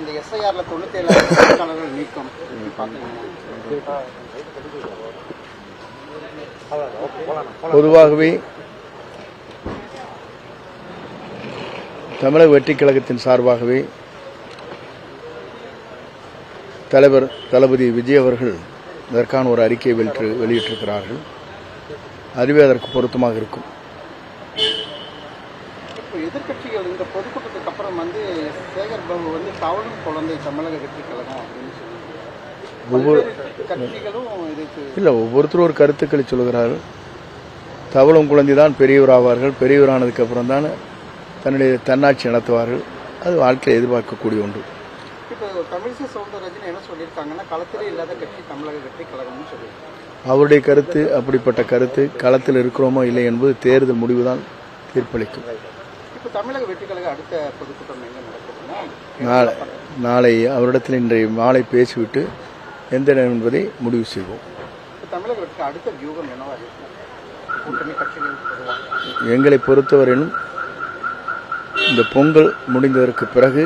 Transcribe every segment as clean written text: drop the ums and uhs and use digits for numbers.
இந்த எஸ்ஐஆர்ல 97 நீக்கம் பொதுவாகவே தமிழக வெற்றிக் கழகத்தின் சார்பாகவே தலைவர் தளபதி விஜய் அவர்கள் இதற்கான ஒரு அறிக்கையை வெளியிட்டிருக்கிறார்கள். அதுவே அதற்கு பொருத்தமாக இருக்கும். எதிர்கட்சிகள் இந்த பொதுக்கூட்டத்துக்கு அப்புறம் சேகர் பாபு தவழும் குழந்தை தமிழக வெற்றி கழகம் அப்படின்னு இல்லை, ஒவ்வொருத்தரும் ஒரு கருத்துக்களை சொல்கிறார்கள். தவழும் குழந்தை தான் பெரியவர் ஆவார்கள். பெரியவரானதுக்கு அப்புறம் தான் தன்னுடைய தன்னாட்சி நடத்துவார்கள். அது வாழ்க்கையை எதிர்பார்க்கக்கூடிய ஒன்று. இப்போ தமிழிசை சவுந்தரராஜன் என்ன சொல்லியிருக்காங்கன்னா, களத்திலே இல்லாத கட்சி தமிழக வெற்றி கழகம்னு சொல்லியிருக்காங்க. அவருடைய கருத்து அப்படிப்பட்ட கருத்து. களத்தில் இருக்கிறோமோ இல்லை என்பது தேர்தல் முடிவுதான் தீர்ப்பளிக்கும். இப்போ தமிழக வெற்றி கழக அடுத்த பொதுக்கூட்டம் எங்கே நடக்குதுன்னா, நாளை அவரிடத்தில் இன்றைய மாலை பேசிவிட்டு எந்த இடம் என்பதை முடிவு செய்வோம். தமிழக வெற்றி அடுத்த வியூகம் என்னவா இருக்கு? கூட்டணி கட்சிகள் எங்களை பொறுத்தவரையிலும் இந்த பொங்கல் முடிந்ததற்கு பிறகு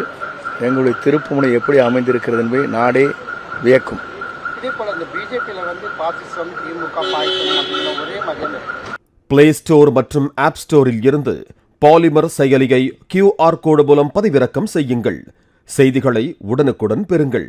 எங்களுடைய திருப்புமுனை எப்படி அமைந்திருக்கிறது என்பதை நாடே வியக்கும். இதே போல இந்த பிஜேபியில் பாசிசம், திமுக, பாய்ச்சல் ஒரே மாதிரி பிளே ஸ்டோர் மற்றும் ஆப் ஸ்டோரில் இருந்து பாலிமர் செயலியை QR கோடு மூலம் பதிவிறக்கம் செய்யுங்கள். செய்திகளை உடனுக்குடன் பெறுங்கள்.